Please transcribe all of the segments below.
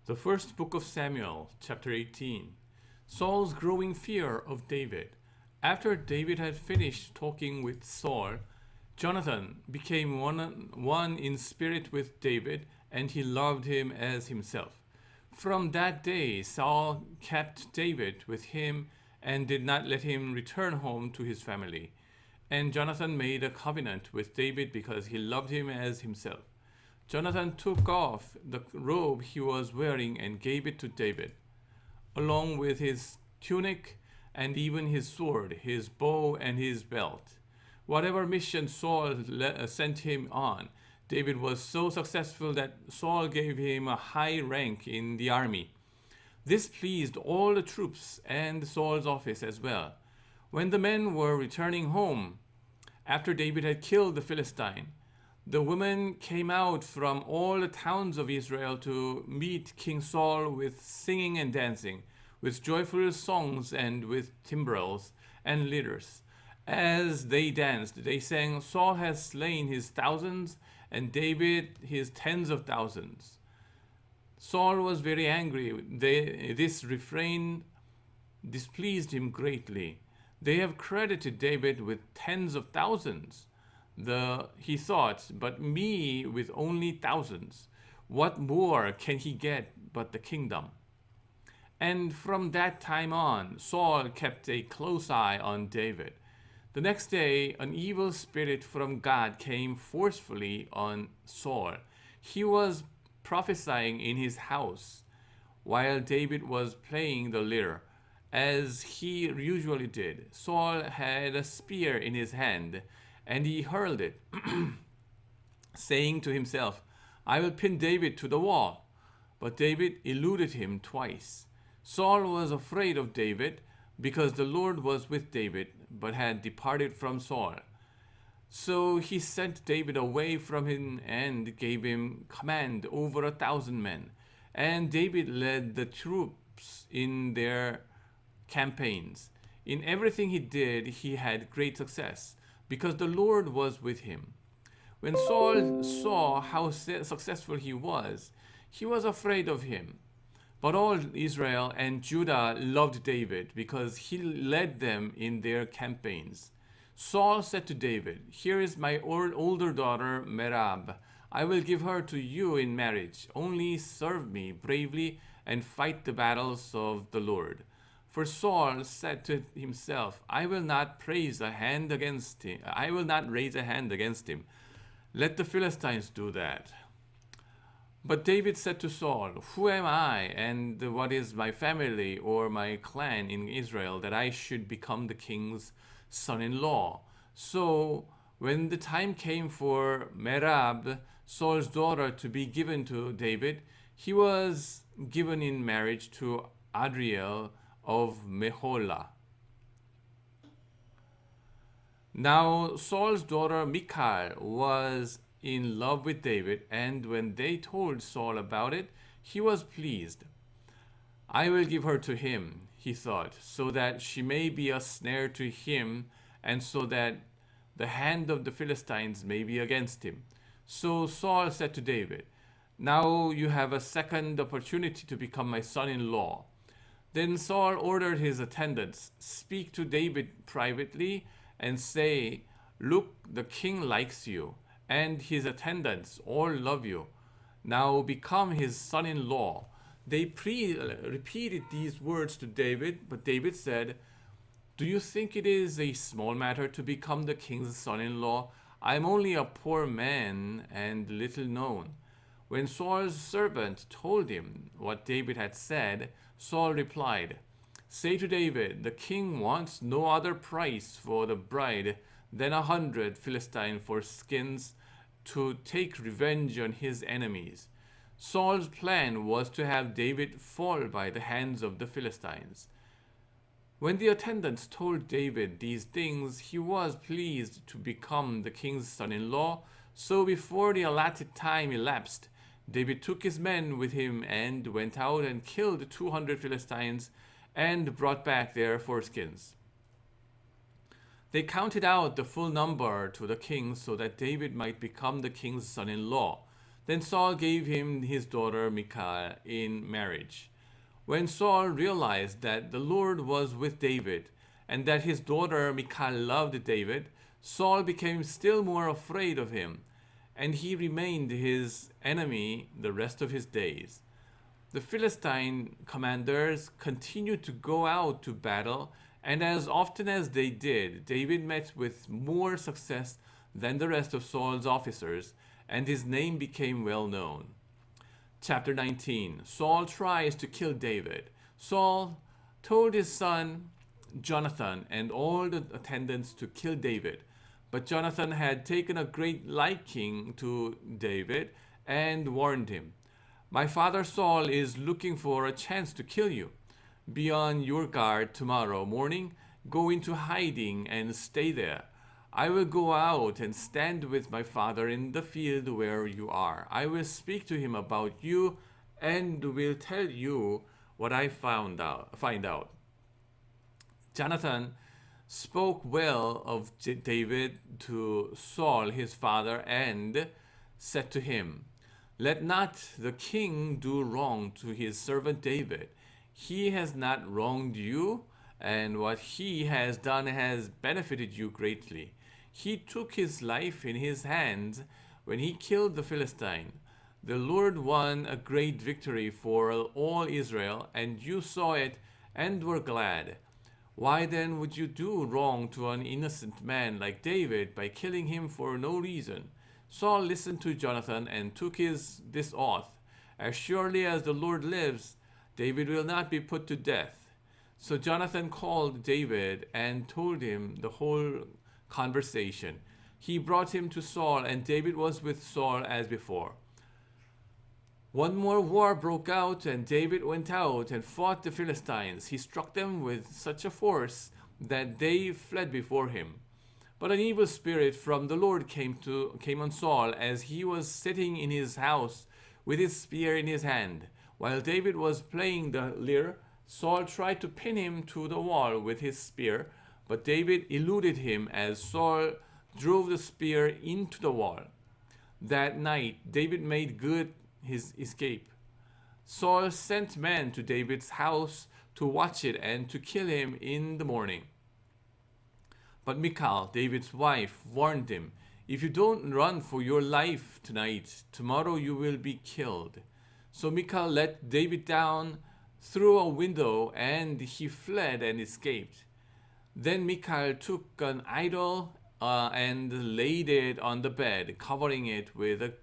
The first book of Samuel, chapter 18. Saul's growing fear of David. After David had finished talking with Saul, Jonathan became one in spirit with David, and he loved him as himself. From that day, Saul kept David with him and did not let him return home to his family. And Jonathan made a covenant with David because he loved him as himself. Jonathan took off the robe he was wearing and gave it to David, along with his tunic and even his sword, his bow, and his belt. Whatever mission Saul sent him on, David was so successful that Saul gave him a high rank in the army. This pleased all the troops and Saul's office as well. When the men were returning home, after David had killed the Philistine, the women came out from all the towns of Israel to meet King Saul with singing and dancing, with joyful songs and with timbrels and lyres. As they danced, they sang, "Saul has slain his thousands, and David his tens of thousands." Saul was very angry. This refrain displeased him greatly. They have credited David with tens of thousands. He thought, but me with only thousands. What more can he get but the kingdom? And from that time on, Saul kept a close eye on David. The next day, an evil spirit from God came forcefully on Saul. He was prophesying in his house while David was playing the lyre, as he usually did. Saul had a spear in his hand, and he hurled it, saying to himself, "I will pin David to the wall." But David eluded him twice. Saul was afraid of David because the Lord was with David, but had departed from Saul. So he sent David away from him and gave him command over 1,000 men. And David led the troops in their campaigns. In everything he did, he had great success, because the Lord was with him. When Saul saw how successful he was afraid of him. But all Israel and Judah loved David because he led them in their campaigns. Saul said to David, "Here is my older daughter Merab. I will give her to you in marriage. Only serve me bravely and fight the battles of the Lord." For Saul said to himself, I will not raise a hand against him. Let the Philistines do that. But David said to Saul, "Who am I, and what is my family or my clan in Israel, that I should become the king's son-in-law?" So when the time came for Merab, Saul's daughter, to be given to David, he was given in marriage to Adriel of Meholah. Now Saul's daughter Michal was in love with David, and when they told Saul about it, he was pleased. "I will give her to him," he thought, "so that she may be a snare to him, and so that the hand of the Philistines may be against him." So Saul said to David, "Now you have a second opportunity to become my son-in-law." Then Saul ordered his attendants, "Speak to David privately and say, 'Look, the king likes you, and his attendants all love you. Now become his son-in-law.'" They repeated these words to David, but David said, "Do you think it is a small matter to become the king's son-in-law? I am only a poor man and little known." When Saul's servant told him what David had said, Saul replied, "Say to David, the king wants no other price for the bride than 100 Philistine foreskins to take revenge on his enemies." Saul's plan was to have David fall by the hands of the Philistines. When the attendants told David these things, he was pleased to become the king's son-in-law. So before the allotted time elapsed, David took his men with him and went out and killed 200 Philistines and brought back their foreskins. They counted out the full number to the king so that David might become the king's son-in-law. Then Saul gave him his daughter Michal in marriage. When Saul realized that the Lord was with David and that his daughter Michal loved David, Saul became still more afraid of him, and he remained his enemy the rest of his days. The Philistine commanders continued to go out to battle, and as often as they did, David met with more success than the rest of Saul's officers, and his name became well known. Chapter 19. Saul tries to kill David. Saul told his son Jonathan and all the attendants to kill David, but Jonathan had taken a great liking to David and warned him, "My father Saul is looking for a chance to kill you. Be on your guard tomorrow morning, go into hiding and stay there. I will go out and stand with my father in the field where you are. I will speak to him about you and will tell you what I find out." Jonathan spoke well of David to Saul his father and said to him, "Let not the king do wrong to his servant David. He has not wronged you, and what he has done has benefited you greatly. He took his life in his hands when he killed the Philistine. The Lord won a great victory for all Israel, and you saw it and were glad. Why then would you do wrong to an innocent man like David by killing him for no reason?" Saul listened to Jonathan and took this oath, "As surely as the Lord lives, David will not be put to death." So Jonathan called David and told him the whole conversation. He brought him to Saul, and David was with Saul as before. One more war broke out, and David went out and fought the Philistines. He struck them with such a force that they fled before him. But an evil spirit from the Lord came on Saul as he was sitting in his house with his spear in his hand. While David was playing the lyre, Saul tried to pin him to the wall with his spear, but David eluded him as Saul drove the spear into the wall. That night, David made good his escape. Saul sent men to David's house to watch it and to kill him in the morning. But Michal, David's wife, warned him, "If you don't run for your life tonight, tomorrow you will be killed." So Michal let David down through a window, and he fled and escaped. Then Michal took an idol and laid it on the bed, covering it with a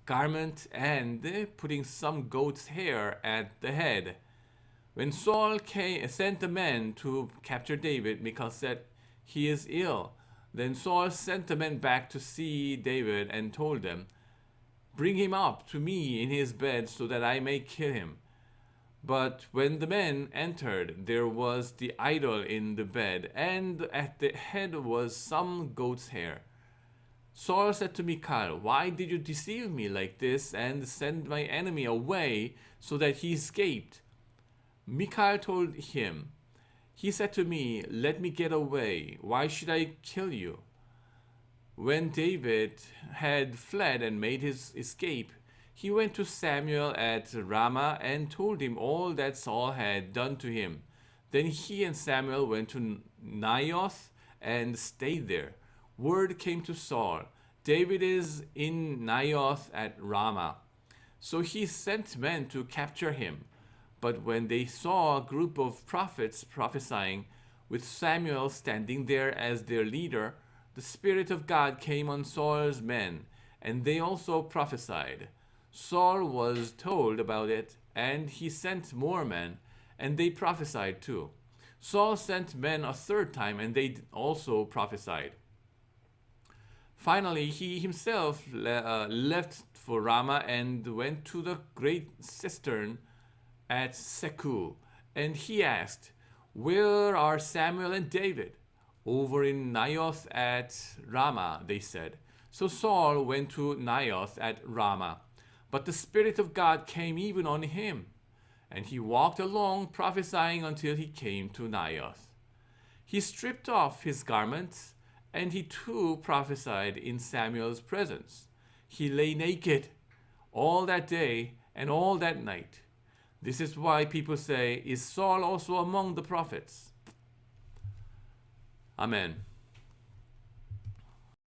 garment and putting some goat's hair at the head. When Saul sent the men to capture David, Michal said, "He is ill." Then Saul sent the men back to see David and told them, "Bring him up to me in his bed so that I may kill him." But when the men entered, there was the idol in the bed, and at the head was some goat's hair. Saul said to Michal, "Why did you deceive me like this and send my enemy away so that he escaped?" Michal told him, "He said to me, 'Let me get away. Why should I kill you?'" When David had fled and made his escape, he went to Samuel at Ramah and told him all that Saul had done to him. Then he and Samuel went to Naioth and stayed there. Word came to Saul, "David is in Naioth at Ramah." So he sent men to capture him. But when they saw a group of prophets prophesying, with Samuel standing there as their leader, the Spirit of God came on Saul's men, and they also prophesied. Saul was told about it, and he sent more men, and they prophesied too. Saul sent men a third time, and they also prophesied. Finally, he himself left for Ramah and went to the great cistern at Seku, and he asked, "Where are Samuel and David?" "Over in Naioth at Ramah," they said. So Saul went to Naioth at Ramah. But the Spirit of God came even on him, and he walked along prophesying until he came to Naioth. He stripped off his garments, and he too prophesied in Samuel's presence. He lay naked all that day and all that night. This is why people say, is Saul also among the prophets? Amen.